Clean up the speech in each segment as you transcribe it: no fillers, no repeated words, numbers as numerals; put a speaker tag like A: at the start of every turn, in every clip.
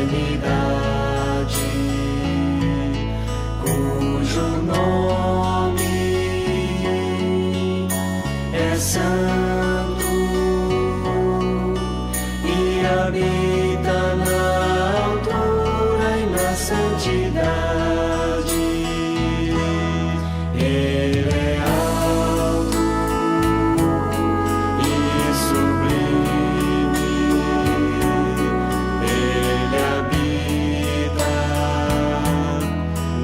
A: eternidade, cujo nome é santo e habita na altura e na santidade. Ele é alto e sublime, ele habita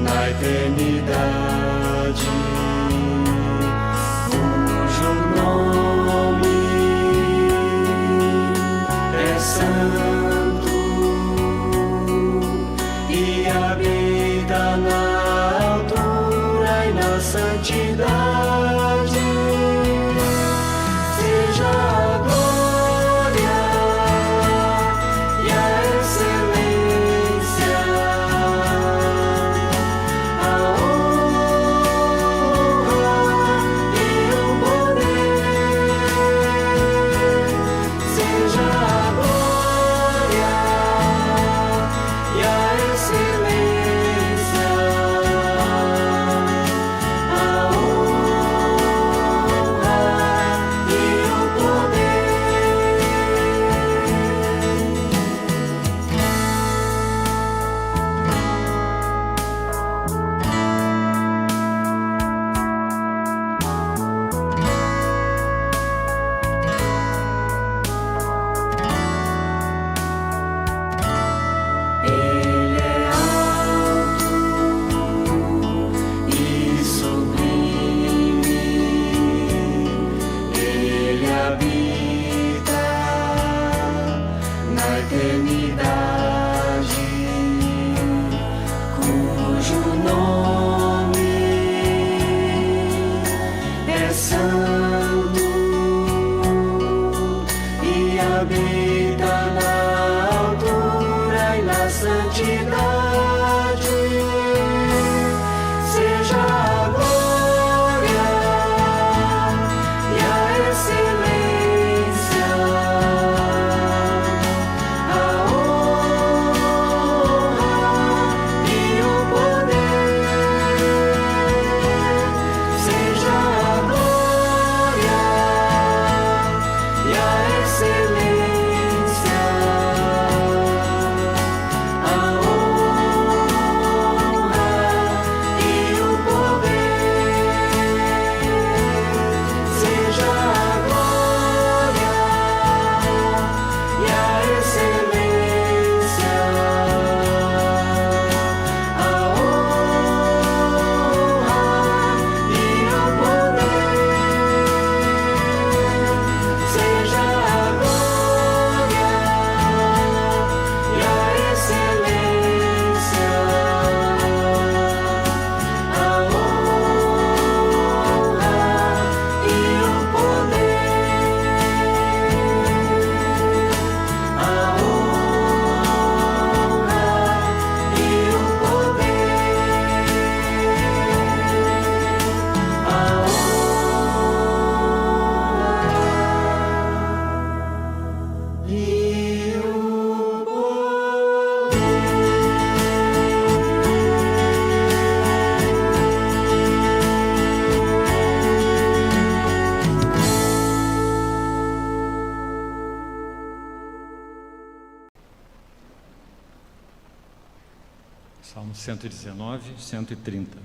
A: na eternidade, cujo nome é santo e habita na altura e na santidade. Seja a glória e a excelência, a honra e o poder. Seja a glória e a excelência, a honra e o poder. Ele é alto e sublime, ele habita na eternidade, cujo nome é santo e habita na altura e na santidade. Seja a glória e a excelência, a honra e o poder. Seja a glória e a excelência, a honra e o poder. Seja a glória e a excelência, a honra e o poder. Seja a glória e a excelência, a honra e o poder. A honra e o
B: Salmo 119, 130.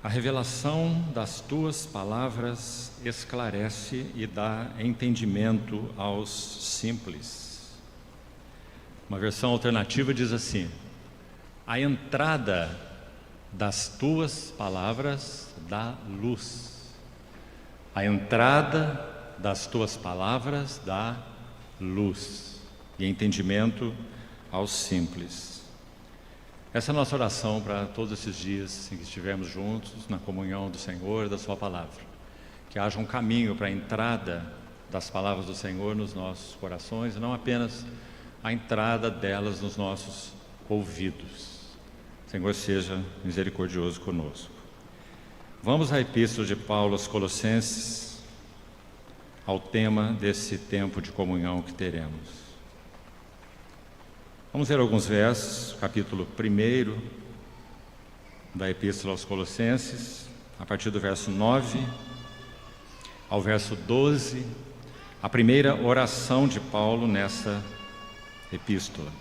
B: A revelação das tuas palavras esclarece e dá entendimento aos simples. Uma versão alternativa diz assim: a entrada das tuas palavras dá luz. A entrada das tuas palavras dá luz e entendimento aos simples. Essa é a nossa oração para todos esses dias em que estivermos juntos na comunhão do Senhor e da sua palavra. Que haja um caminho para a entrada das palavras do Senhor nos nossos corações e não apenas a entrada delas nos nossos ouvidos. O Senhor seja misericordioso conosco. Vamos à Epístola de Paulo aos Colossenses, ao tema desse tempo de comunhão que teremos. Vamos ler alguns versos, capítulo 1 da Epístola aos Colossenses, a partir do verso 9 ao verso 12, a primeira oração de Paulo nessa epístola.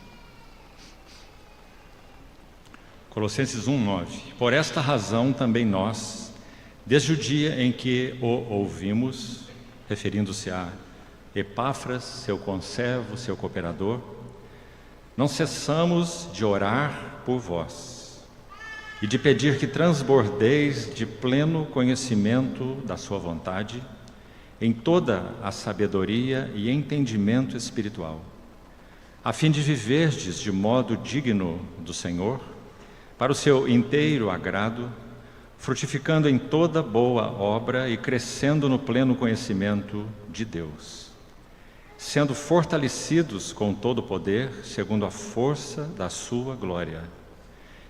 B: Colossenses 1:9. Por esta razão também nós, desde o dia em que o ouvimos, referindo-se a Epáfras, seu conservo, seu cooperador, não cessamos de orar por vós e de pedir que transbordeis de pleno conhecimento da sua vontade, em toda a sabedoria e entendimento espiritual, a fim de viverdes de modo digno do Senhor, para o seu inteiro agrado, frutificando em toda boa obra e crescendo no pleno conhecimento de Deus, sendo fortalecidos com todo o poder, segundo a força da sua glória,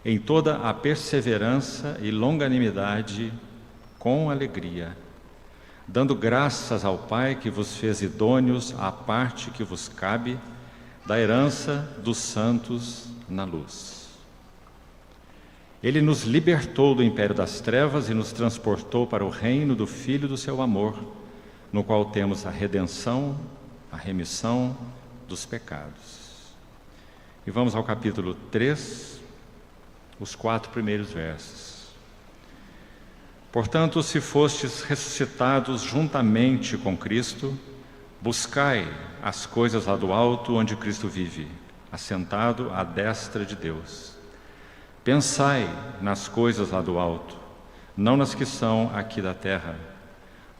B: em toda a perseverança e longanimidade com alegria, dando graças ao Pai que vos fez idôneos à parte que vos cabe da herança dos santos na luz. Ele nos libertou do império das trevas e nos transportou para o reino do Filho do seu amor, no qual temos a redenção, a remissão dos pecados. E vamos ao capítulo 3, os 4 primeiros versos. Portanto, se fostes ressuscitados juntamente com Cristo, buscai as coisas lá do alto, onde Cristo vive, assentado à destra de Deus. Pensai nas coisas lá do alto, não nas que são aqui da terra,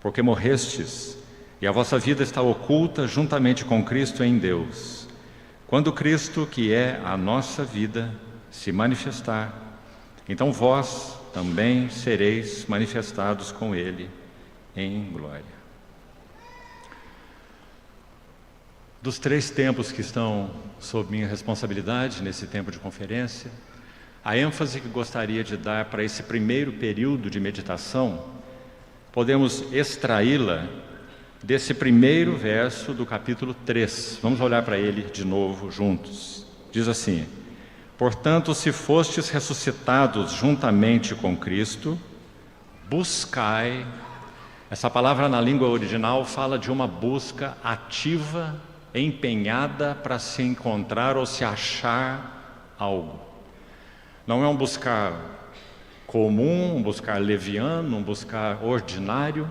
B: porque morrestes, e a vossa vida está oculta juntamente com Cristo em Deus. Quando Cristo, que é a nossa vida, se manifestar, então vós também sereis manifestados com Ele em glória. Dos 3 tempos que estão sob minha responsabilidade nesse tempo de conferência, a ênfase que gostaria de dar para esse primeiro período de meditação, podemos extraí-la desse primeiro verso do capítulo 3. Vamos olhar para ele de novo juntos. Diz assim: portanto, se fostes ressuscitados juntamente com Cristo, buscai. Essa palavra na língua original fala de uma busca ativa, empenhada para se encontrar ou se achar algo. Não é um buscar comum, um buscar leviano, um buscar ordinário,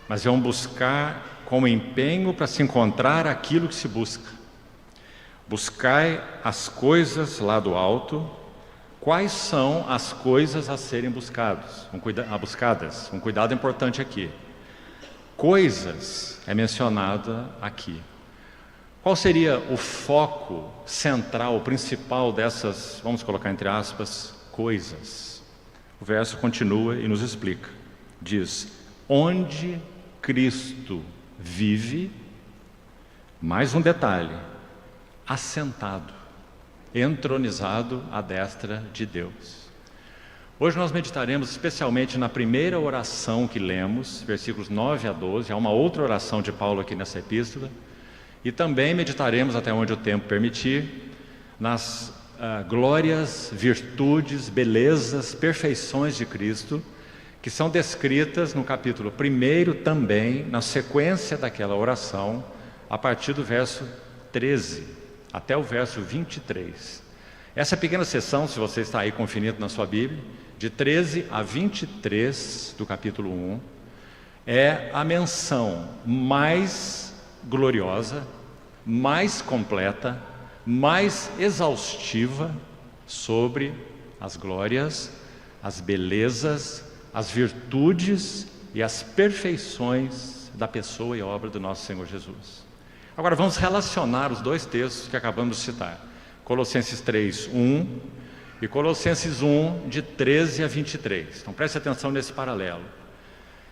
B: mas é um buscar com empenho para se encontrar aquilo que se busca. Buscai as coisas lá do alto. Quais são as coisas a serem buscadas? Um cuidado importante aqui. Coisas é mencionada aqui. Qual seria o foco central, principal dessas, vamos colocar entre aspas, coisas? O verso continua e nos explica. Diz: onde Cristo vive, mais um detalhe, assentado, entronizado à destra de Deus. Hoje nós meditaremos especialmente na primeira oração que lemos, versículos 9 a 12, há uma outra oração de Paulo aqui nessa epístola, e também meditaremos, até onde o tempo permitir, nas glórias, virtudes, belezas, perfeições de Cristo, que são descritas no capítulo 1 também, na sequência daquela oração, a partir do verso 13 até o verso 23. Essa pequena seção, se você está aí conferindo na sua Bíblia, de 13 a 23 do capítulo 1, é a menção mais gloriosa, mais completa, mais exaustiva sobre as glórias, as belezas, as virtudes e as perfeições da pessoa e obra do nosso Senhor Jesus. Agora vamos relacionar os 2 textos que acabamos de citar, Colossenses 3, 1 e Colossenses 1, de 13 a 23. Então preste atenção nesse paralelo.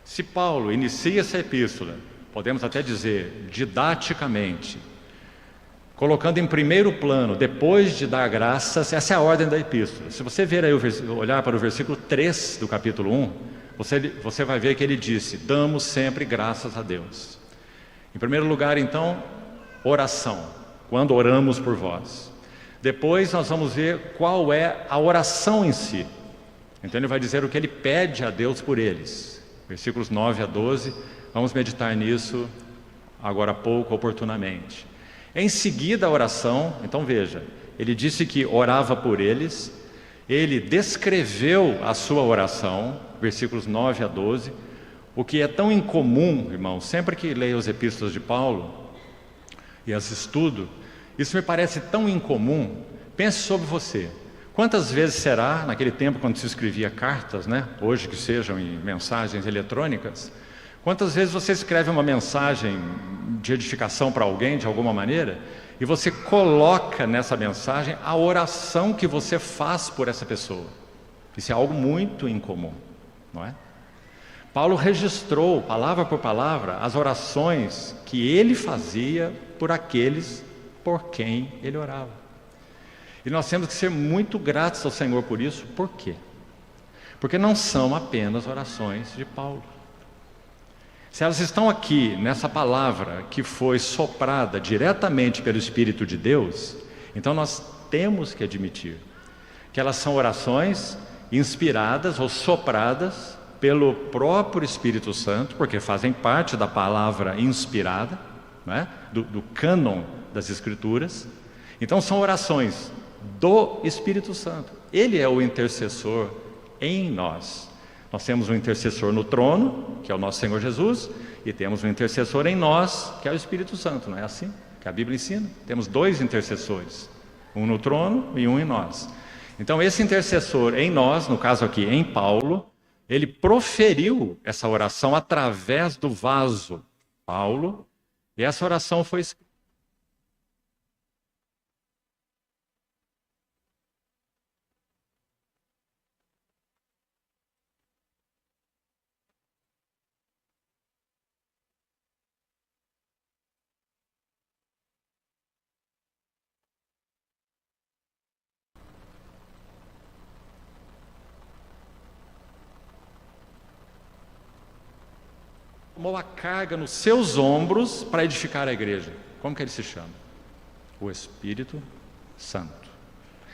B: Se Paulo inicia essa epístola, podemos até dizer didaticamente, colocando em primeiro plano, depois de dar graças, essa é a ordem da epístola. Se você ver aí olhar para o versículo 3 do capítulo 1, você vai ver que ele disse: damos sempre graças a Deus. Em primeiro lugar, então, oração, quando oramos por vós. Depois nós vamos ver qual é a oração em si. Então ele vai dizer o que ele pede a Deus por eles. Versículos 9 a 12, vamos meditar nisso agora há pouco, oportunamente. Em seguida a oração, então veja, ele disse que orava por eles, ele descreveu a sua oração, versículos 9 a 12, o que é tão incomum, irmão, sempre que leio as epístolas de Paulo e as estudo, isso me parece tão incomum. Pense sobre você. Quantas vezes será, naquele tempo quando se escrevia cartas, né? Hoje que sejam em mensagens eletrônicas, quantas vezes você escreve uma mensagem de edificação para alguém, de alguma maneira, e você coloca nessa mensagem a oração que você faz por essa pessoa? Isso é algo muito incomum, não é? Paulo registrou, palavra por palavra, as orações que ele fazia por aqueles por quem ele orava. E nós temos que ser muito gratos ao Senhor por isso. Por quê? Porque não são apenas orações de Paulo. Se elas estão aqui, nessa palavra que foi soprada diretamente pelo Espírito de Deus, então nós temos que admitir que elas são orações inspiradas ou sopradas pelo próprio Espírito Santo, porque fazem parte da palavra inspirada, não é? do cânon das Escrituras. Então são orações do Espírito Santo. Ele é o intercessor em nós. Nós temos um intercessor no trono, que é o nosso Senhor Jesus, e temos um intercessor em nós, que é o Espírito Santo. Não é assim que a Bíblia ensina? Temos dois intercessores, um no trono e um em nós. Então esse intercessor em nós, no caso aqui em Paulo, ele proferiu essa oração através do vaso Paulo, e essa oração foi escrita. Tomou a carga nos seus ombros para edificar a igreja. Como que ele se chama? O Espírito Santo.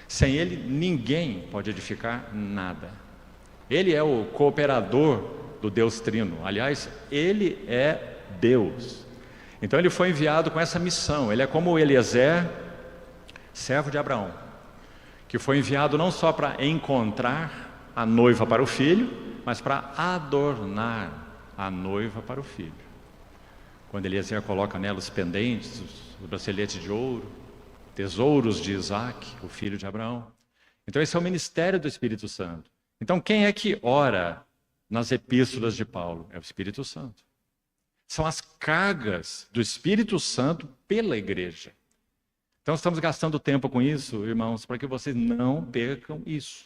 B: Sem ele, ninguém pode edificar nada. Ele é o cooperador do Deus Trino. Aliás, ele é Deus. Então ele foi enviado com essa missão. Ele é como o Eliezer, servo de Abraão, que foi enviado não só para encontrar a noiva para o filho, mas para adornar a noiva para o filho. Quando Eliezer coloca nela os pendentes, os braceletes de ouro, tesouros de Isaac, o filho de Abraão. Então esse é o ministério do Espírito Santo. Então quem é que ora nas epístolas de Paulo? É o Espírito Santo. São as cargas do Espírito Santo pela igreja. Então estamos gastando tempo com isso, irmãos, para que vocês não percam isso,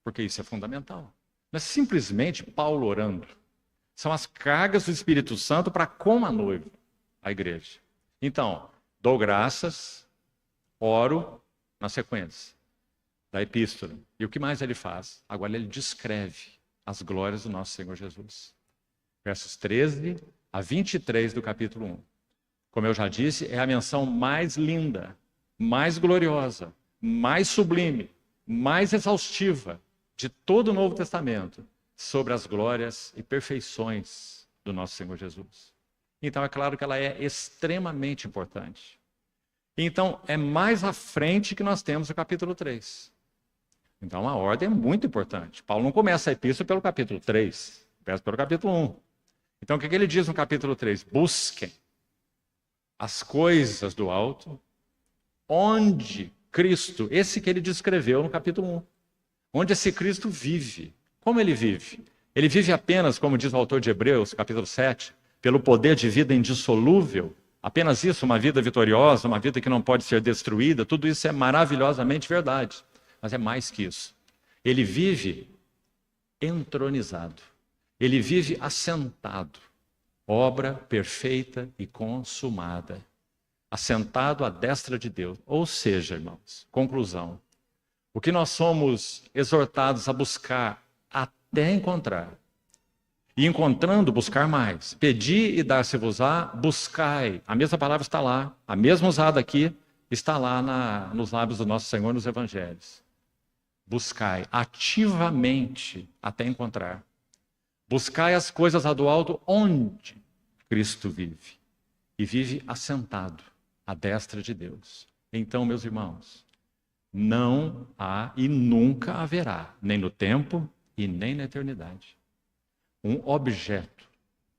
B: porque isso é fundamental. Não é simplesmente Paulo orando. São as cargas do Espírito Santo para com a noiva, a igreja. Então, dou graças, oro na sequência da epístola. E o que mais ele faz? Agora ele descreve as glórias do nosso Senhor Jesus. Versos 13 a 23 do capítulo 1. Como eu já disse, é a menção mais linda, mais gloriosa, mais sublime, mais exaustiva de todo o Novo Testamento sobre as glórias e perfeições do nosso Senhor Jesus. Então é claro que ela é extremamente importante. Então é mais à frente que nós temos o capítulo 3. Então a ordem é muito importante. Paulo não começa a epístola pelo capítulo 3, começa pelo capítulo 1. Então o que ele diz no capítulo 3? Busquem as coisas do alto, onde Cristo, esse que ele descreveu no capítulo 1, onde esse Cristo vive. Como ele vive? Ele vive apenas, como diz o autor de Hebreus, capítulo 7, pelo poder de vida indissolúvel. Apenas isso, uma vida vitoriosa, uma vida que não pode ser destruída. Tudo isso é maravilhosamente verdade. Mas é mais que isso. Ele vive entronizado. Ele vive assentado. Obra perfeita e consumada. Assentado à destra de Deus. Ou seja, irmãos, conclusão. O que nós somos exortados a buscar até encontrar. E encontrando, buscar mais. Pedi e dar-se-vos-á, buscai. A mesma palavra está lá, a mesma usada aqui, está lá nos lábios do nosso Senhor nos Evangelhos. Buscai ativamente até encontrar. Buscai as coisas lá do alto onde Cristo vive. E vive assentado à destra de Deus. Então, meus irmãos, não há e nunca haverá, nem no tempo e nem na eternidade, um objeto,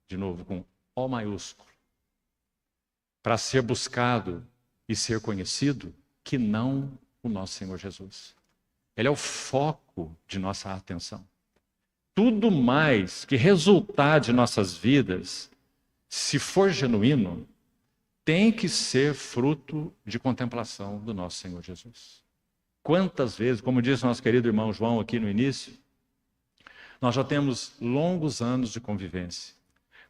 B: de novo com O maiúsculo, para ser buscado e ser conhecido, que não o nosso Senhor Jesus. Ele é o foco de nossa atenção. Tudo mais que resultar de nossas vidas, se for genuíno, tem que ser fruto de contemplação do nosso Senhor Jesus. Quantas vezes, como disse nosso querido irmão João aqui no início, nós já temos longos anos de convivência.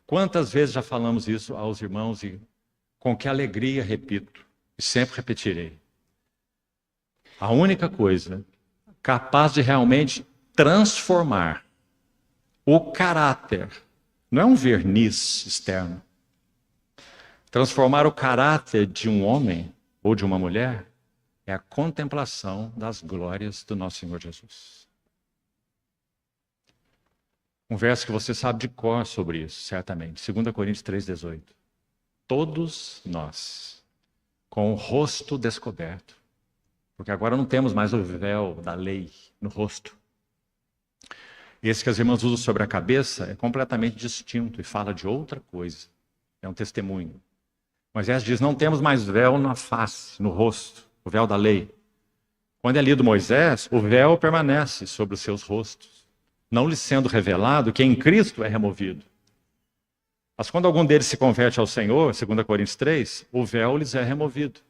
B: Quantas vezes já falamos isso aos irmãos e com que alegria repito, e sempre repetirei. A única coisa capaz de realmente transformar o caráter, não é um verniz externo, transformar o caráter de um homem ou de uma mulher é a contemplação das glórias do nosso Senhor Jesus. Um verso que você sabe de cor sobre isso, certamente. 2 Coríntios 3,18. Todos nós, com o rosto descoberto, porque agora não temos mais o véu da lei no rosto. Esse que as irmãs usam sobre a cabeça é completamente distinto e fala de outra coisa. É um testemunho. Moisés diz, não temos mais véu na face, no rosto, o véu da lei. Quando é lido Moisés, o véu permanece sobre os seus rostos, não lhe sendo revelado que em Cristo é removido. Mas quando algum deles se converte ao Senhor, 2 Coríntios 3, o véu lhes é removido.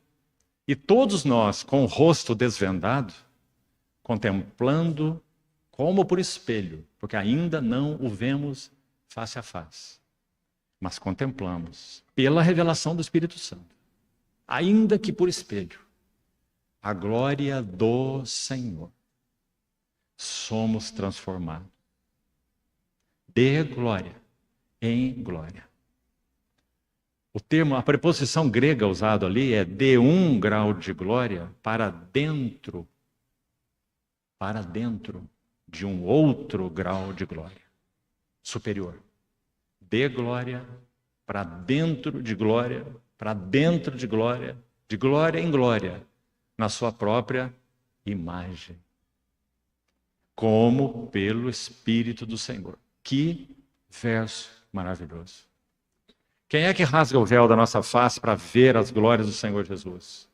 B: E todos nós, com o rosto desvendado, contemplando como por espelho, porque ainda não o vemos face a face, mas contemplamos pela revelação do Espírito Santo, ainda que por espelho, a glória do Senhor. Somos transformados de glória em glória. O termo, a preposição grega usada ali é de um grau de glória para dentro de um outro grau de glória superior. De glória para dentro de glória, para dentro de glória em glória, na sua própria imagem. Como pelo Espírito do Senhor. Que verso maravilhoso. Quem é que rasga o véu da nossa face para ver as glórias do Senhor Jesus?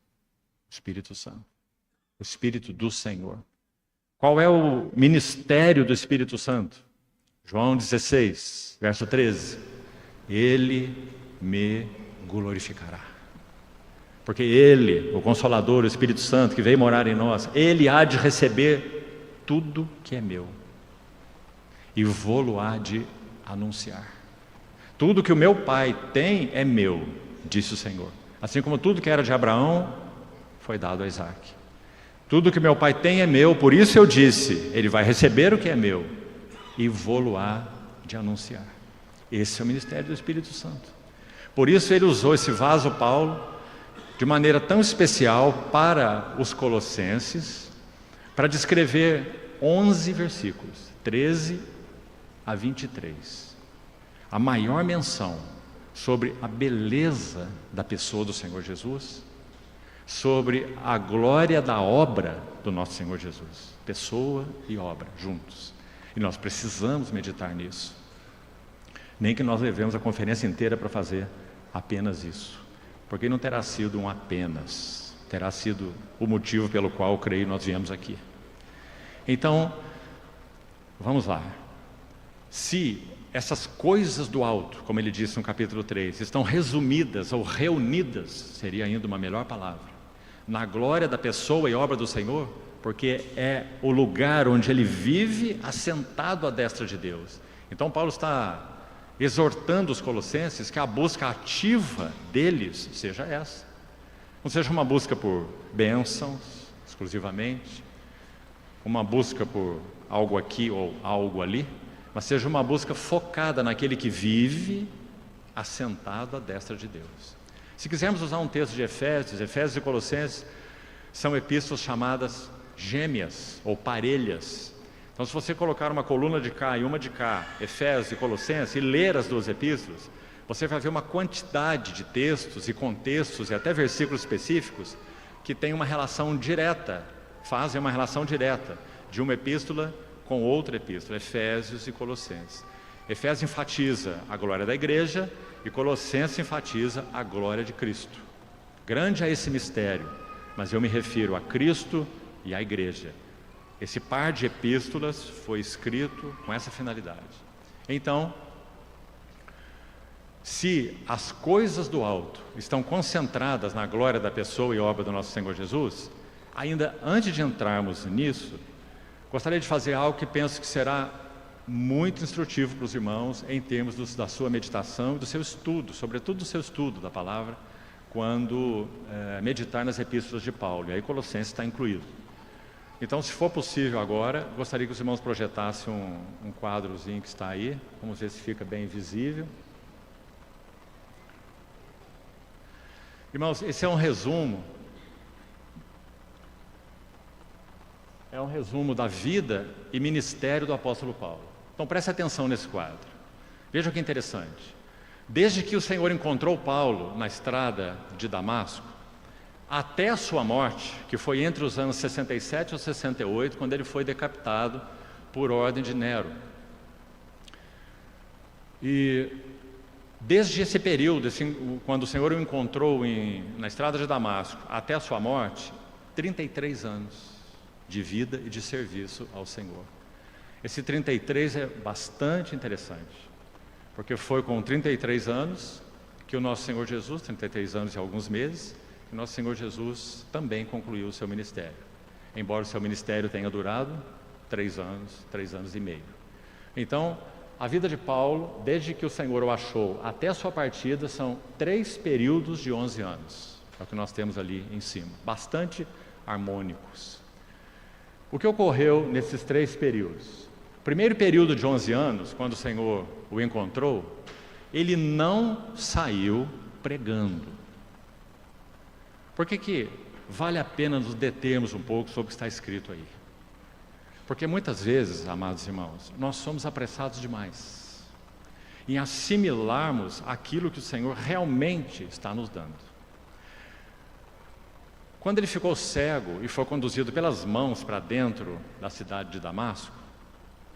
B: O Espírito Santo. O Espírito do Senhor. Qual é o ministério do Espírito Santo? João 16, verso 13. Ele me glorificará. Porque Ele, o Consolador, o Espírito Santo, que veio morar em nós, Ele há de receber tudo que é meu. E vou-lo há de anunciar. Tudo que o meu Pai tem é meu, disse o Senhor. Assim como tudo que era de Abraão foi dado a Isaac. Tudo que meu Pai tem é meu, por isso eu disse, ele vai receber o que é meu e vou-lo há de anunciar. Esse é o ministério do Espírito Santo. Por isso ele usou esse vaso Paulo de maneira tão especial para os Colossenses, para descrever 11 versículos, 13 a 23. A maior menção sobre a beleza da pessoa do Senhor Jesus, sobre a glória da obra do nosso Senhor Jesus. Pessoa e obra juntos. E nós precisamos meditar nisso. Nem que nós levemos a conferência inteira para fazer apenas isso. Porque não terá sido um apenas. Terá sido o motivo pelo qual, creio, nós viemos aqui. Então, vamos lá. Se essas coisas do alto, como ele disse no capítulo 3, estão resumidas ou reunidas, seria ainda uma melhor palavra, na glória da pessoa e obra do Senhor, porque é o lugar onde ele vive assentado à destra de Deus. Então Paulo está exortando os colossenses que a busca ativa deles seja essa. Não seja uma busca por bênçãos, exclusivamente, uma busca por algo aqui ou algo ali, mas seja uma busca focada naquele que vive assentado à destra de Deus. Se quisermos usar um texto de Efésios, Efésios e Colossenses são epístolas chamadas gêmeas ou parelhas. Então, se você colocar uma coluna de cá e uma de cá, Efésios e Colossenses, e ler as duas epístolas, você vai ver uma quantidade de textos e contextos e até versículos específicos que têm uma relação direta, fazem uma relação direta de uma epístola com outra epístola, Efésios e Colossenses. Efésios enfatiza a glória da igreja e Colossenses enfatiza a glória de Cristo. Grande é esse mistério, mas eu me refiro a Cristo e à igreja. Esse par de epístolas foi escrito com essa finalidade. Então, se as coisas do alto estão concentradas na glória da pessoa e obra do nosso Senhor Jesus, ainda antes de entrarmos nisso, gostaria de fazer algo que penso que será muito instrutivo para os irmãos em termos da sua meditação e do seu estudo, sobretudo do seu estudo da palavra, quando meditar nas epístolas de Paulo, e aí Colossenses está incluído. Então, se for possível agora, gostaria que os irmãos projetassem um quadrozinho que está aí, vamos ver se fica bem visível. Irmãos, esse é um resumo da vida e ministério do apóstolo Paulo. Então preste atenção nesse quadro. Veja que interessante. Desde que o Senhor encontrou Paulo na estrada de Damasco, até a sua morte, que foi entre os anos 67 e 68, quando ele foi decapitado por ordem de Nero. E desde esse período, quando o Senhor o encontrou na estrada de Damasco, até a sua morte, 33 anos de vida e de serviço ao Senhor. Esse 33 é bastante interessante, porque foi com 33 anos que o nosso Senhor Jesus, 33 anos e alguns meses, que o nosso Senhor Jesus também concluiu o seu ministério, embora o seu ministério tenha durado 3 anos e meio. Então, a vida de Paulo, desde que o Senhor o achou até a sua partida, são 3 períodos de 11 anos, é o que nós temos ali em cima, bastante harmônicos. O que ocorreu nesses 3 períodos? O primeiro período de 11 anos, quando o Senhor o encontrou, ele não saiu pregando. Por que vale a pena nos determos um pouco sobre o que está escrito aí? Porque muitas vezes, amados irmãos, nós somos apressados demais em assimilarmos aquilo que o Senhor realmente está nos dando. Quando ele ficou cego e foi conduzido pelas mãos para dentro da cidade de Damasco,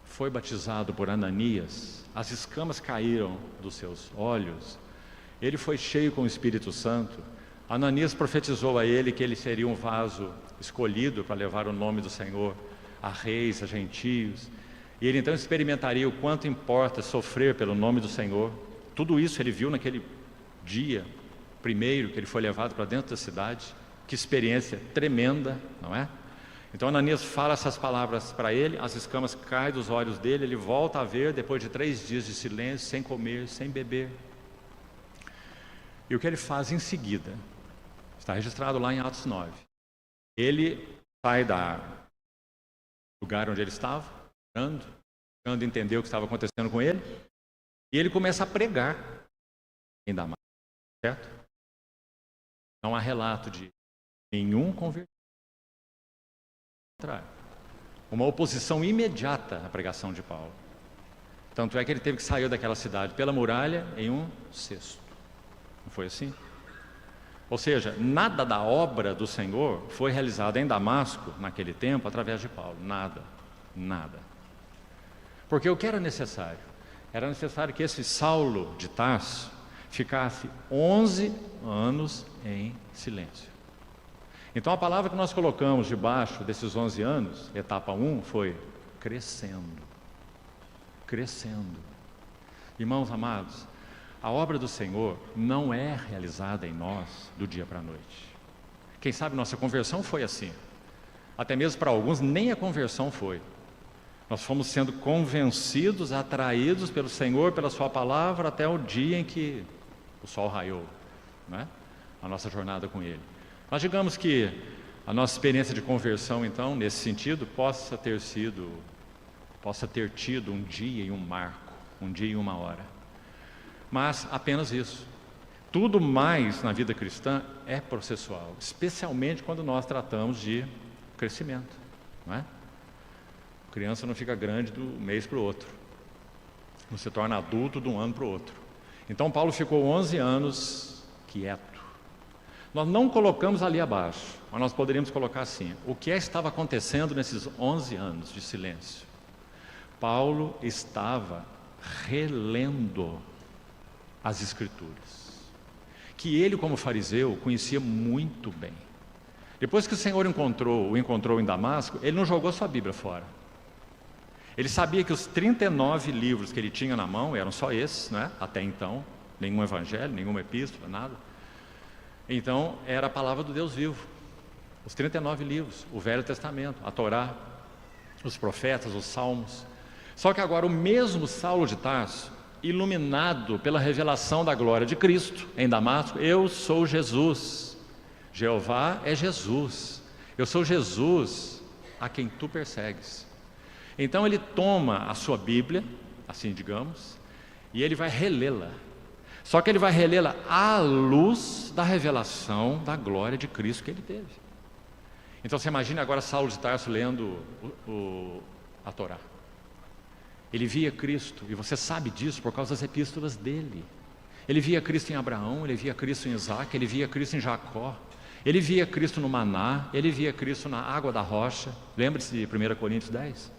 B: foi batizado por Ananias, as escamas caíram dos seus olhos, ele foi cheio com o Espírito Santo. Ananias profetizou a ele que ele seria um vaso escolhido para levar o nome do Senhor a reis, a gentios, e ele então experimentaria o quanto importa sofrer pelo nome do Senhor. Tudo isso ele viu naquele dia primeiro que ele foi levado para dentro da cidade. Que experiência tremenda, não é? Então Ananias fala essas palavras para ele, as escamas caem dos olhos dele, ele volta a ver depois de 3 dias de silêncio, sem comer, sem beber. E o que ele faz em seguida, está registrado lá em Atos 9. Ele sai do lugar onde ele estava, tentando entender o que estava acontecendo com ele, e ele começa a pregar em Damasco, certo? Não há relato de nenhum convertido. Uma oposição imediata à pregação de Paulo. Tanto é que ele teve que sair daquela cidade pela muralha em um cesto. Não foi assim? Ou seja, nada da obra do Senhor foi realizada em Damasco naquele tempo através de Paulo. Nada. Porque o que era necessário? Era necessário que esse Saulo de Tarso ficasse 11 anos em silêncio. Então a palavra que nós colocamos debaixo desses 11 anos, etapa 1, foi crescendo. Irmãos amados, a obra do Senhor não é realizada em nós do dia para a noite. Quem sabe nossa conversão foi assim. Até mesmo para alguns nem a conversão foi. Nós fomos sendo convencidos, atraídos pelo Senhor, pela sua palavra, até o dia em que o sol raiou, né? A nossa jornada com Ele. Mas digamos que a nossa experiência de conversão, então, nesse sentido, possa ter tido um dia e um marco, um dia e uma hora. Mas apenas isso. tudo mais na vida cristã é processual, especialmente quando nós tratamos de crescimento, não é? A criança não fica grande do mês para o outro, não se torna adulto de um ano para o outro. Então Paulo ficou 11 anos quieto. Nós não colocamos ali abaixo, mas nós poderíamos colocar assim: o que estava acontecendo nesses 11 anos de silêncio? Paulo estava relendo as Escrituras, que ele, como fariseu, conhecia muito bem. Depois que o Senhor o encontrou em Damasco, ele não jogou sua Bíblia fora. Ele sabia que os 39 livros que ele tinha na mão eram só esses, né? Até então, nenhum evangelho, nenhuma epístola, nada. Então, era a palavra do Deus vivo. Os 39 livros, o Velho Testamento, a Torá, os profetas, os salmos. Só que agora o mesmo Saulo de Tarso, iluminado pela revelação da glória de Cristo em Damasco: eu sou Jesus, Jeová é Jesus, eu sou Jesus a quem tu persegues. Então ele toma a sua Bíblia, assim digamos, e ele vai relê-la. Só que ele vai relê-la à luz da revelação da glória de Cristo que ele teve. Então você imagina agora Saulo de Tarso lendo a Torá. Ele via Cristo, e você sabe disso por causa das epístolas dele. Ele via Cristo em Abraão, ele via Cristo em Isaac, ele via Cristo em Jacó, ele via Cristo no maná, ele via Cristo na água da rocha. Lembre-se de 1 Coríntios 10.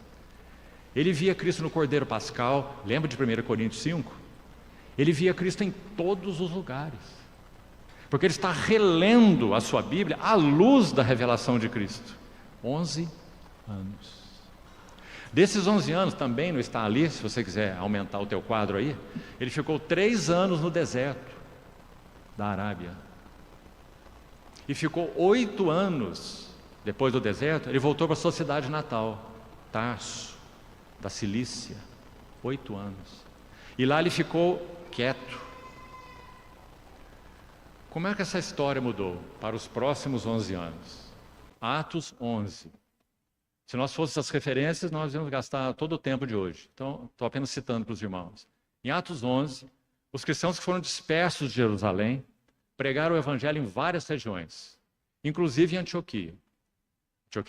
B: Ele via Cristo no Cordeiro Pascal. Lembra de 1 Coríntios 5? Ele via Cristo em todos os lugares, porque ele está relendo a sua Bíblia à luz da revelação de Cristo. 11 anos. Desses 11 anos, também não está ali, se você quiser aumentar o teu quadro aí, ele ficou 3 anos no deserto da Arábia. E ficou 8 anos depois do deserto, ele voltou para a sua cidade natal, Tarso, da Cilícia. 8 anos. E lá ele ficou quieto. Como é que essa história mudou para os próximos 11 anos? Atos 11. Se nós fôssemos as referências, nós íamos gastar todo o tempo de hoje. Então, estou apenas citando para os irmãos. Em Atos 11, os cristãos que foram dispersos de Jerusalém pregaram o evangelho em várias regiões, inclusive em Antioquia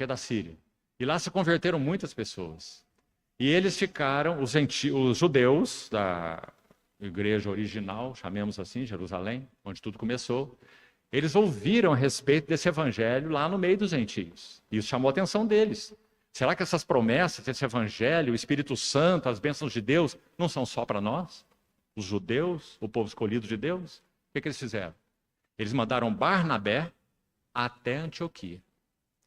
B: da Síria. E lá se converteram muitas pessoas. E eles ficaram, os judeus da igreja original, chamemos assim, Jerusalém, onde tudo começou, eles ouviram a respeito desse evangelho lá no meio dos gentios. Isso chamou a atenção deles. Será que essas promessas, esse evangelho, o Espírito Santo, as bênçãos de Deus, não são só para nós, os judeus, o povo escolhido de Deus? O que eles fizeram? Eles mandaram Barnabé até Antioquia.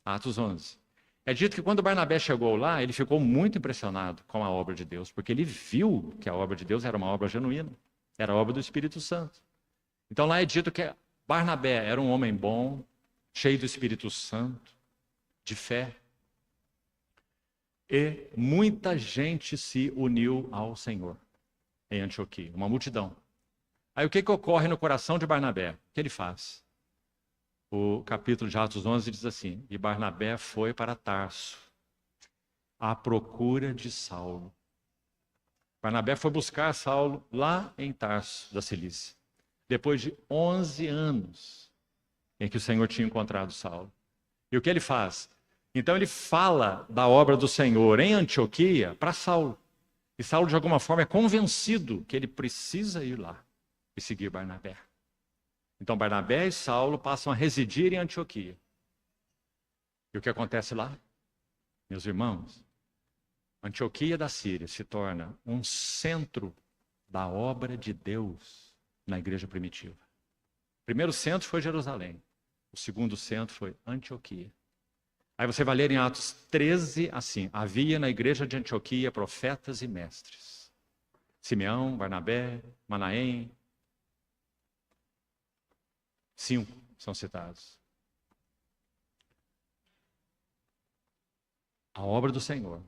B: Atos 11. É dito que quando Barnabé chegou lá, ele ficou muito impressionado com a obra de Deus, porque ele viu que a obra de Deus era uma obra genuína, era a obra do Espírito Santo. Então lá é dito que Barnabé era um homem bom, cheio do Espírito Santo, de fé. E muita gente se uniu ao Senhor em Antioquia, uma multidão. Aí o que ocorre no coração de Barnabé? O que ele faz? O capítulo de Atos 11 diz assim: e Barnabé foi para Tarso, à procura de Saulo. Barnabé foi buscar Saulo lá em Tarso da Cilícia, depois de 11 anos em que o Senhor tinha encontrado Saulo. E o que ele faz? Então ele fala da obra do Senhor em Antioquia para Saulo. E Saulo, de alguma forma, é convencido que ele precisa ir lá e seguir Barnabé. Então Barnabé e Saulo passam a residir em Antioquia. E o que acontece lá? Meus irmãos, Antioquia da Síria se torna um centro da obra de Deus na igreja primitiva. O primeiro centro foi Jerusalém. O segundo centro foi Antioquia. Aí você vai ler em Atos 13 assim: havia na igreja de Antioquia profetas e mestres. Simeão, Barnabé, Manaém. 5 são citados. A obra do Senhor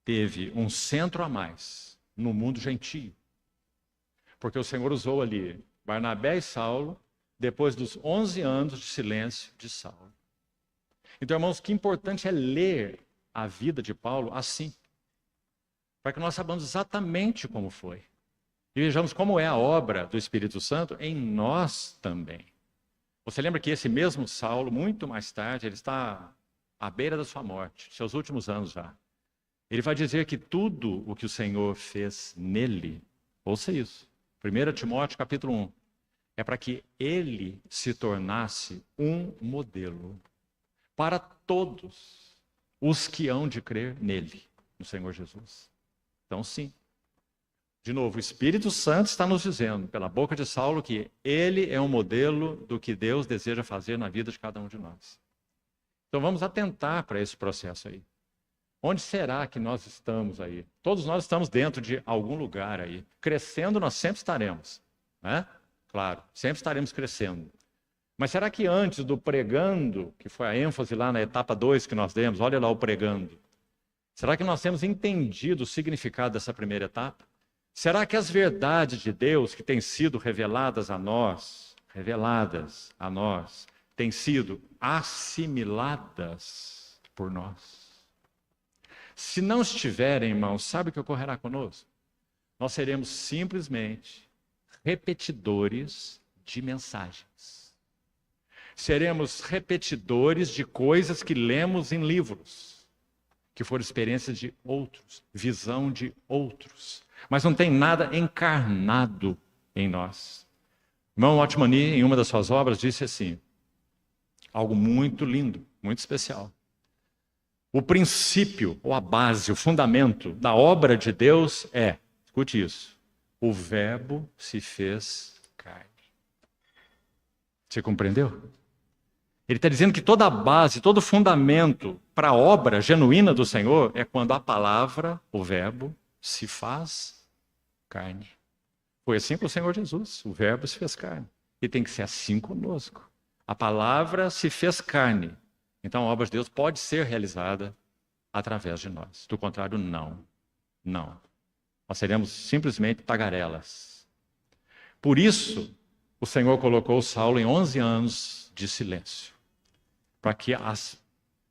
B: teve um centro a mais no mundo gentio. Porque o Senhor usou ali Barnabé e Saulo depois dos 11 anos de silêncio de Saulo. Então, irmãos, que importante é ler a vida de Paulo assim, para que nós saibamos exatamente como foi. E vejamos como é a obra do Espírito Santo em nós também. Você lembra que esse mesmo Saulo, muito mais tarde, ele está à beira da sua morte, seus últimos anos já. Ele vai dizer que tudo o que o Senhor fez nele, ouça isso, 1 Timóteo capítulo 1, é para que ele se tornasse um modelo para todos os que hão de crer nele, no Senhor Jesus. Então, sim. De novo, o Espírito Santo está nos dizendo, pela boca de Saulo, que ele é um modelo do que Deus deseja fazer na vida de cada um de nós. Então, vamos atentar para esse processo aí. Onde será que nós estamos aí? Todos nós estamos dentro de algum lugar aí. Crescendo, nós sempre estaremos, né? Claro, sempre estaremos crescendo. Mas será que antes do pregando, que foi a ênfase lá na etapa 2 que nós demos, olha lá o pregando, será que nós temos entendido o significado dessa primeira etapa? Será que as verdades de Deus que têm sido reveladas a nós, têm sido assimiladas por nós? Se não estiverem, irmãos, sabe o que ocorrerá conosco? Nós seremos simplesmente repetidores de mensagens. Seremos repetidores de coisas que lemos em livros, que foram experiências de outros, visão de outros. Mas não tem nada encarnado em nós. Irmão Otmani, em uma das suas obras, disse assim, algo muito lindo, muito especial. O princípio, ou a base, o fundamento da obra de Deus é, escute isso, o Verbo se fez carne. Você compreendeu? Ele está dizendo que toda a base, todo o fundamento para a obra genuína do Senhor é quando a palavra, o Verbo, se faz carne. Foi assim com o Senhor Jesus, o Verbo se fez carne. E tem que ser assim conosco. A palavra se fez carne. Então a obra de Deus pode ser realizada através de nós. Do contrário, não. Não. Nós seremos simplesmente tagarelas. Por isso, o Senhor colocou Saulo em 11 anos de silêncio. Para que as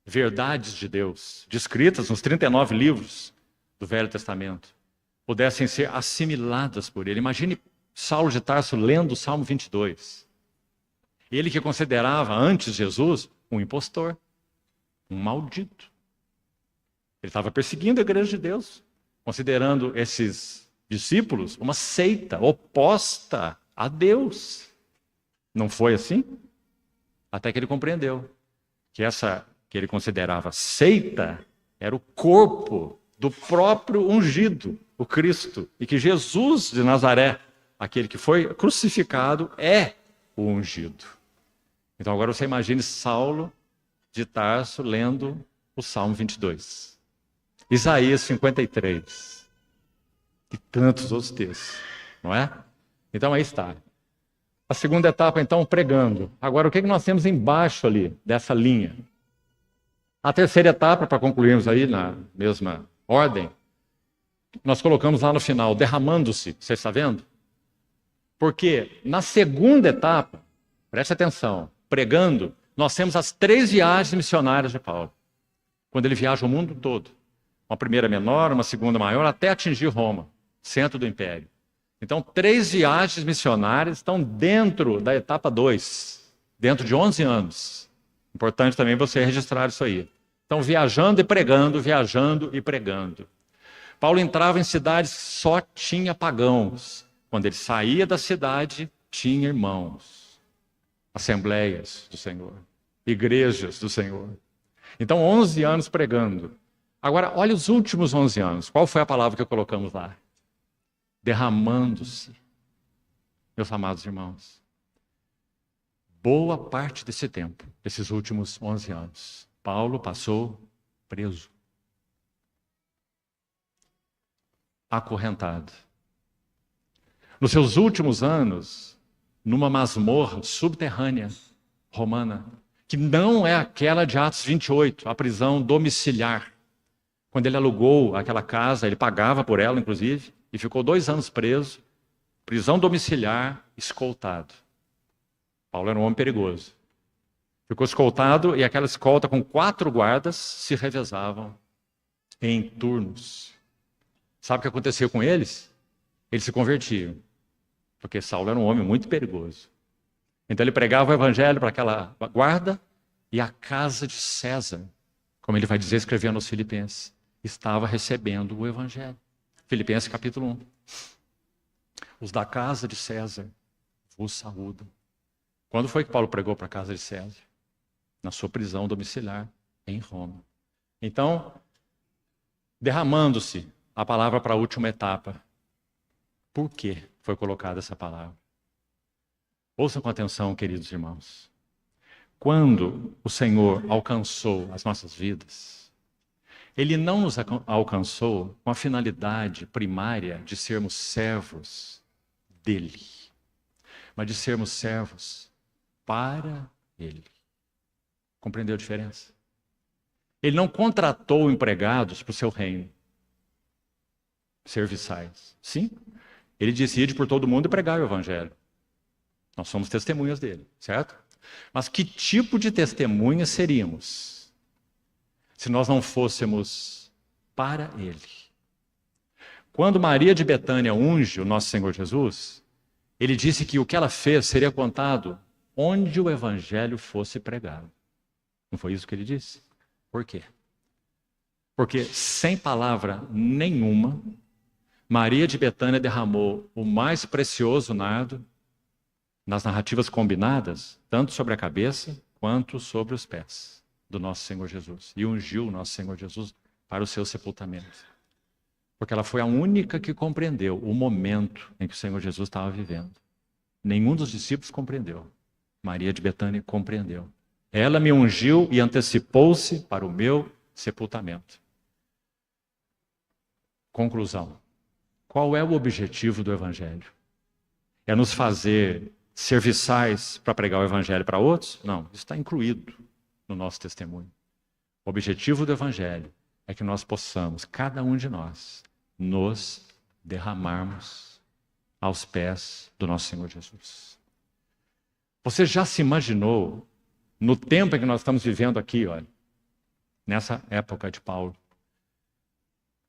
B: verdades de Deus, descritas nos 39 livros do Velho Testamento, pudessem ser assimiladas por ele. Imagine Saulo de Tarso lendo o Salmo 22. Ele que considerava antes Jesus um impostor, um maldito. Ele estava perseguindo a igreja de Deus, considerando esses discípulos uma seita oposta a Deus. Não foi assim? Até que ele compreendeu que essa que ele considerava seita era o corpo do próprio ungido, o Cristo, e que Jesus de Nazaré, aquele que foi crucificado, é o ungido. Então agora você imagine Saulo de Tarso lendo o Salmo 22, Isaías 53 e tantos outros textos, não é? Então aí está. A segunda etapa, então, pregando. Agora, o que nós temos embaixo ali dessa linha? A terceira etapa, para concluirmos aí na mesma ordem, nós colocamos lá no final, derramando-se, você está vendo? Porque na segunda etapa, preste atenção, pregando, nós temos as 3 viagens missionárias de Paulo. Quando ele viaja o mundo todo. Uma primeira menor, uma segunda maior, até atingir Roma, centro do império. Então, 3 viagens missionárias estão dentro da etapa 2, dentro de 11 anos. Importante também você registrar isso aí. Então, viajando e pregando, viajando e pregando. Paulo entrava em cidades que só tinha pagãos. Quando ele saía da cidade, tinha irmãos. Assembleias do Senhor. Igrejas do Senhor. Então, 11 anos pregando. Agora, olha os últimos 11 anos. Qual foi a palavra que colocamos lá? Derramando-se. Meus amados irmãos, boa parte desse tempo, desses últimos 11 anos, Paulo passou preso, acorrentado. Nos seus últimos anos, numa masmorra subterrânea romana, que não é aquela de Atos 28, a prisão domiciliar. Quando ele alugou aquela casa, ele pagava por ela, inclusive, e ficou 2 anos preso, prisão domiciliar, escoltado. Paulo era um homem perigoso. Ficou escoltado e aquela escolta com 4 guardas se revezavam em turnos. Sabe o que aconteceu com eles? Eles se convertiam. porque Saulo era um homem muito perigoso. Então ele pregava o evangelho para aquela guarda e a casa de César, como ele vai dizer escrevendo aos Filipenses, estava recebendo o evangelho. Filipenses capítulo 1. Os da casa de César vos saúdam. Quando foi que Paulo pregou para a casa de César? Na sua prisão domiciliar em Roma. Então, derramando-se a palavra para a última etapa. Por que foi colocada essa palavra? Ouçam com atenção, queridos irmãos. Quando o Senhor alcançou as nossas vidas, Ele não nos alcançou com a finalidade primária de sermos servos dEle, mas de sermos servos para Ele. Compreendeu a diferença? Ele não contratou empregados para o seu reino, serviçais. Sim, Ele disse: ide por todo mundo e pregar o evangelho. Nós somos testemunhas dele, certo? Mas que tipo de testemunha seríamos se nós não fôssemos para ele? Quando Maria de Betânia unge o nosso Senhor Jesus, ele disse que o que ela fez seria contado onde o evangelho fosse pregado. Não foi isso que ele disse? Por quê? Porque sem palavra nenhuma, Maria de Betânia derramou o mais precioso nardo nas narrativas combinadas, tanto sobre a cabeça quanto sobre os pés do nosso Senhor Jesus. E ungiu o nosso Senhor Jesus para o seu sepultamento. Porque ela foi a única que compreendeu o momento em que o Senhor Jesus estava vivendo. Nenhum dos discípulos compreendeu. Maria de Betânia compreendeu. Ela me ungiu e antecipou-se para o meu sepultamento. Conclusão. Qual é o objetivo do Evangelho? É nos fazer serviçais para pregar o Evangelho para outros? Não, isso está incluído no nosso testemunho. O objetivo do Evangelho é que nós possamos, cada um de nós, nos derramarmos aos pés do nosso Senhor Jesus. Você já se imaginou, no tempo em que nós estamos vivendo aqui, olha, nessa época de Paulo,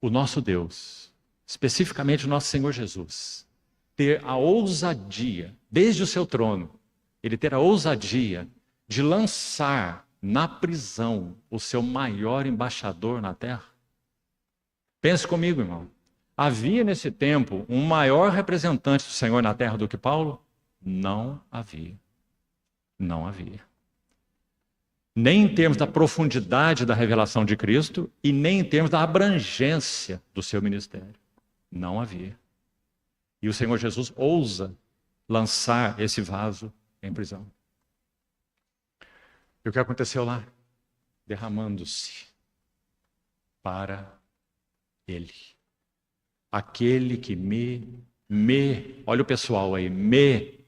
B: o nosso Deus, especificamente o nosso Senhor Jesus, ter a ousadia, desde o seu trono, ele ter a ousadia de lançar na prisão o seu maior embaixador na terra? Pense comigo, irmão. Havia nesse tempo um maior representante do Senhor na terra do que Paulo? Não havia. Não havia. Nem em termos da profundidade da revelação de Cristo e nem em termos da abrangência do seu ministério. Não havia. E o Senhor Jesus ousa lançar esse vaso em prisão. E o que aconteceu lá? Derramando-se para Ele. Aquele que olha o pessoal aí, me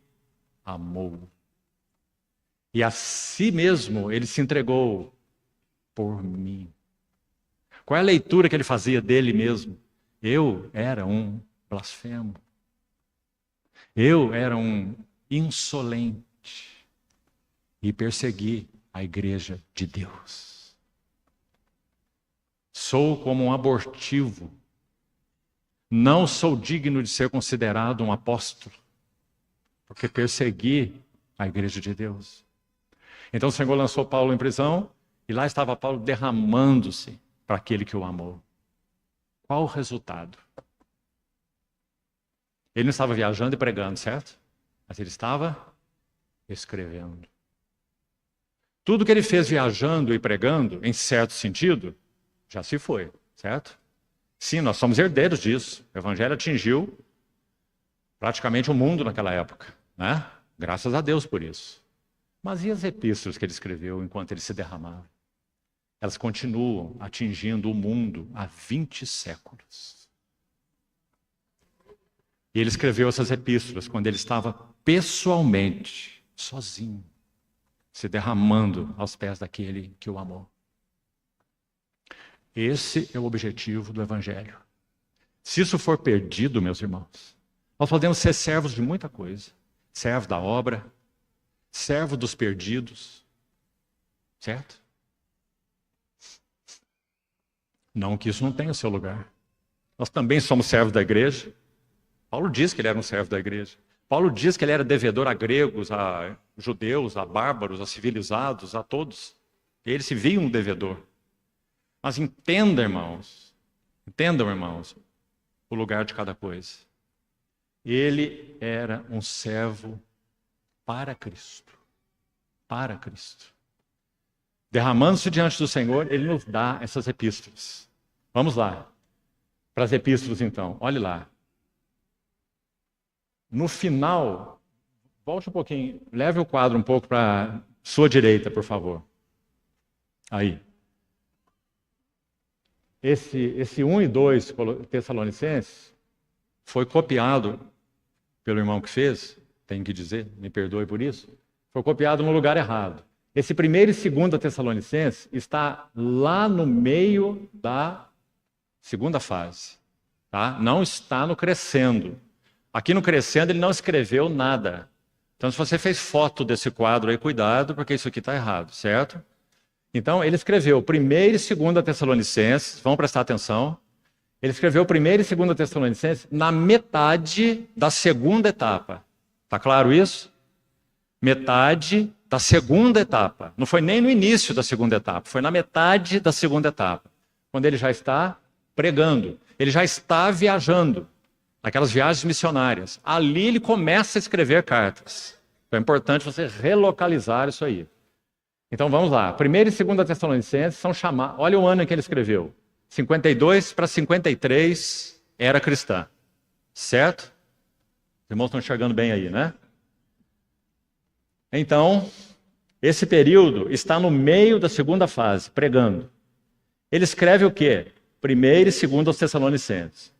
B: amou. E a si mesmo ele se entregou por mim. Qual é a leitura que ele fazia dele mesmo? Eu era um blasfemo. Eu era um insolente e persegui a igreja de Deus. Sou como um abortivo. Não sou digno de ser considerado um apóstolo, porque persegui a igreja de Deus. Então o Senhor lançou Paulo em prisão e lá estava Paulo derramando-se para aquele que o amou. Qual o resultado? Ele não estava viajando e pregando, certo? Mas ele estava escrevendo. Tudo que ele fez viajando e pregando, em certo sentido, já se foi, certo? Sim, nós somos herdeiros disso. O Evangelho atingiu praticamente o mundo naquela época, né? Graças a Deus por isso. Mas e as epístolas que ele escreveu enquanto ele se derramava? Elas continuam atingindo o mundo há 20 séculos. E ele escreveu essas epístolas quando ele estava pessoalmente, sozinho, se derramando aos pés daquele que o amou. Esse é o objetivo do Evangelho. Se isso for perdido, meus irmãos, nós podemos ser servos de muita coisa. Servo da obra, servo dos perdidos, certo? Não que isso não tenha o seu lugar. Nós também somos servos da igreja. Paulo diz que ele era um servo da igreja. Paulo diz que ele era devedor a gregos, a judeus, a bárbaros, a civilizados, a todos. Ele se via um devedor. Mas entendam, irmãos, o lugar de cada coisa. Ele era um servo para Cristo. Para Cristo. Derramando-se diante do Senhor, ele nos dá essas epístolas. Vamos lá. Para as epístolas, então. Olhe lá. No final, volte um pouquinho, leve o quadro um pouco para a sua direita, por favor. Aí. Esse 1 e 2 Tessalonicenses foi copiado pelo irmão que fez, tenho que dizer, me perdoe por isso, foi copiado no lugar errado. Esse 1º e 2 Tessalonicenses está lá no meio da segunda fase. Tá? Não está no crescendo. Aqui no crescendo ele não escreveu nada. Então se você fez foto desse quadro aí, cuidado, porque isso aqui está errado, certo? Então ele escreveu 1º e 2 Tessalonicenses, vamos prestar atenção. Ele escreveu 1º e 2 Tessalonicenses na metade da segunda etapa. Está claro isso? Metade da segunda etapa. Não foi nem no início da segunda etapa, foi na metade da segunda etapa. Quando ele já está pregando, ele já está viajando, aquelas viagens missionárias. Ali ele começa a escrever cartas. Então é importante você relocalizar isso aí. Então vamos lá. 1º e 2 Tessalonicenses são chamados. Olha o ano em que ele escreveu. 52 para 53 era cristã. Certo? Os irmãos estão enxergando bem aí, né? Então, esse período está no meio da segunda fase, pregando. Ele escreve o quê? 1º e 2 Tessalonicenses.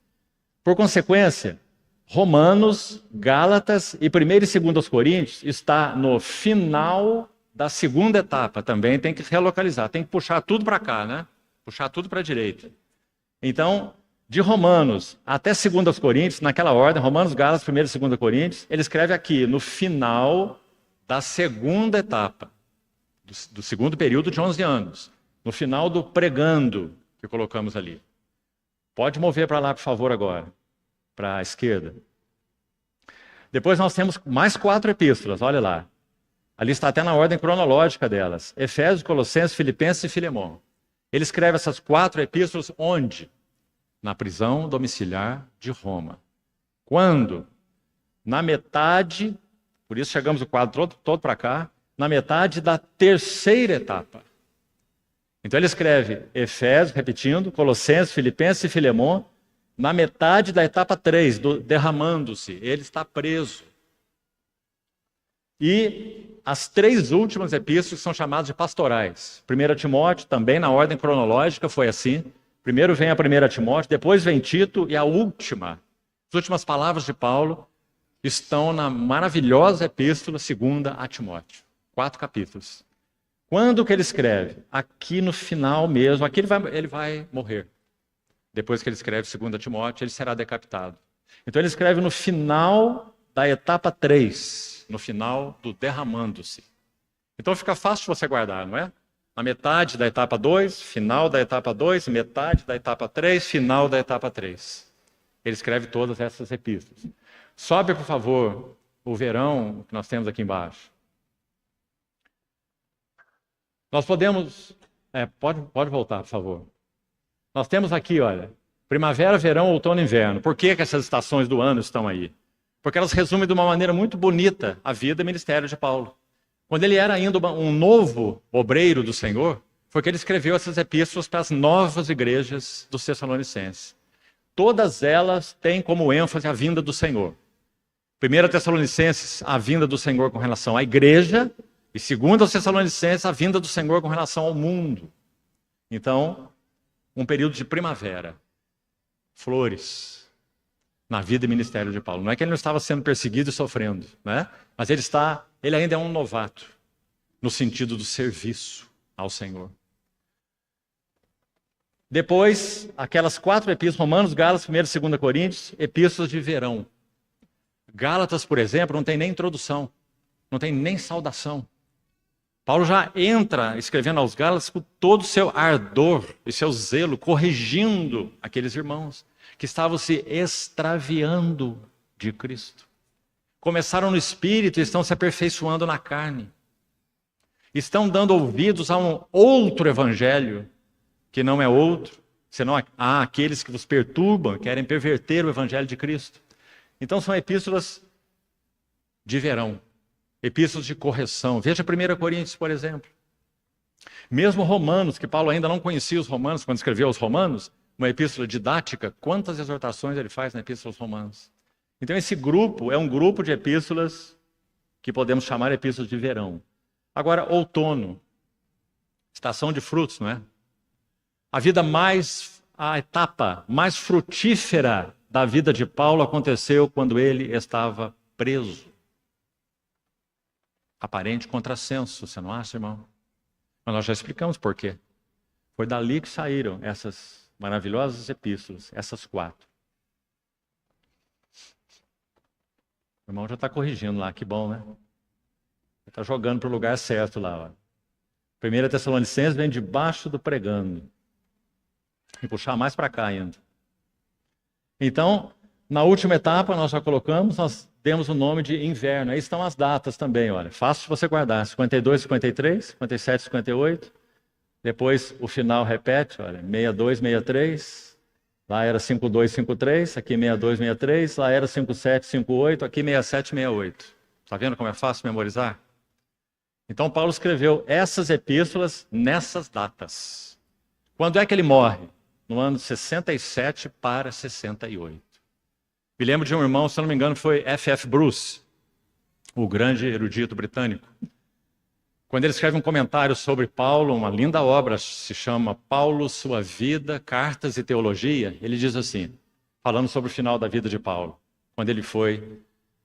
B: Por consequência, Romanos, Gálatas e 1º e 2 Coríntios está no final da segunda etapa. Também tem que relocalizar, tem que puxar tudo para cá, né? Puxar tudo para a direita. Então, de Romanos até 2 Coríntios, naquela ordem, Romanos, Gálatas, 1º e 2 Coríntios, ele escreve aqui, no final da segunda etapa, do segundo período de 11 anos, no final do pregando que colocamos ali. Pode mover para lá, por favor, agora, para a esquerda. Depois nós temos mais 4 epístolas, olha lá. Ali está até na ordem cronológica delas. Efésios, Colossenses, Filipenses e Filemão. Ele escreve essas 4 epístolas onde? Na prisão domiciliar de Roma. Quando? Na metade, por isso chegamos o quadro todo para cá, na metade da terceira etapa. Então ele escreve Efésios, repetindo, Colossenses, Filipenses e Filemão, na metade da etapa 3, derramando-se. Ele está preso. E as 3 últimas epístolas são chamadas de pastorais. 1 Timóteo, também na ordem cronológica, foi assim. Primeiro vem a 1 Timóteo, depois vem Tito, e a última, as últimas palavras de Paulo, estão na maravilhosa epístola 2 a Timóteo. 4 capítulos. Quando que ele escreve? Aqui no final mesmo, aqui ele vai morrer. Depois que ele escreve 2 Timóteo, ele será decapitado. Então ele escreve no final da etapa 3, no final do derramando-se. Então fica fácil de você guardar, não é? Na metade da etapa 2, final da etapa 2, metade da etapa 3, final da etapa 3. Ele escreve todas essas epístolas. Sobe, por favor, o verão que nós temos aqui embaixo. Nós podemos... pode voltar, por favor. Nós temos aqui, olha, primavera, verão, outono e inverno. Por que essas estações do ano estão aí? Porque elas resumem de uma maneira muito bonita a vida e o ministério de Paulo. Quando ele era ainda um novo obreiro do Senhor, foi que ele escreveu essas epístolas para as novas igrejas dos Tessalonicenses. Todas elas têm como ênfase a vinda do Senhor. 1 Tessalonicenses, a vinda do Senhor com relação à igreja, e 2 Tessalonicenses, a vinda do Senhor com relação ao mundo. Então, um período de primavera, flores, na vida e ministério de Paulo. Não é que ele não estava sendo perseguido e sofrendo, né? Mas ele ainda é um novato, no sentido do serviço ao Senhor. Depois, aquelas 4 epístolas, Romanos, Gálatas, 1 e 2 Coríntios, epístolas de verão. Gálatas, por exemplo, não tem nem introdução, não tem nem saudação. Paulo já entra escrevendo aos Gálatas com todo o seu ardor e seu zelo, corrigindo aqueles irmãos que estavam se extraviando de Cristo. começaram no espírito e estão se aperfeiçoando na carne. Estão dando ouvidos a um outro evangelho, que não é outro, senão há aqueles que vos perturbam, querem perverter o evangelho de Cristo. Então são epístolas de verão, epístolas de correção. Veja 1 Coríntios, por exemplo. Mesmo Romanos, que Paulo ainda não conhecia os romanos quando escreveu aos Romanos, uma epístola didática, quantas exortações ele faz na epístola aos Romanos. Então esse grupo é um grupo de epístolas que podemos chamar epístolas de verão. Agora, outono, estação de frutos, não é? A etapa mais frutífera da vida de Paulo aconteceu quando ele estava preso. Aparente contrassenso, você não acha, irmão? Mas nós já explicamos por quê. Foi dali que saíram essas maravilhosas epístolas, essas 4. O irmão já está corrigindo lá, que bom, né? Está jogando para o lugar certo lá. Ó. 1 Tessalonicenses vem debaixo do pregando. E puxar mais para cá ainda. Então, na última etapa, nós já colocamos, nós demos o nome de inverno. Aí estão as datas também, olha. Fácil você guardar. 52, 53, 57, 58. Depois o final repete, olha. 62, 63. Lá era 52, 53. Aqui 62, 63. Lá era 57, 58. Aqui 67, 68. Está vendo como é fácil memorizar? Então Paulo escreveu essas epístolas nessas datas. Quando é que ele morre? No ano 67 para 68. Me lembro de um irmão, se não me engano, foi F.F. Bruce, o grande erudito britânico. Quando ele escreve um comentário sobre Paulo, uma linda obra, se chama Paulo, Sua Vida, Cartas e Teologia, ele diz assim, falando sobre o final da vida de Paulo, quando ele foi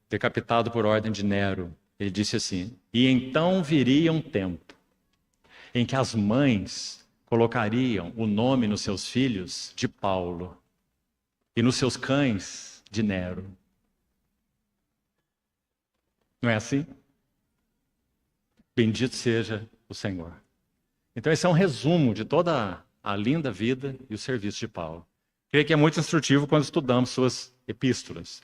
B: decapitado por ordem de Nero, ele disse assim, e então viria um tempo em que as mães colocariam o nome nos seus filhos de Paulo e nos seus cães de Nero. Não é assim? Bendito seja o Senhor. Então esse é um resumo de toda a linda vida e o serviço de Paulo. Creio que é muito instrutivo quando estudamos suas epístolas.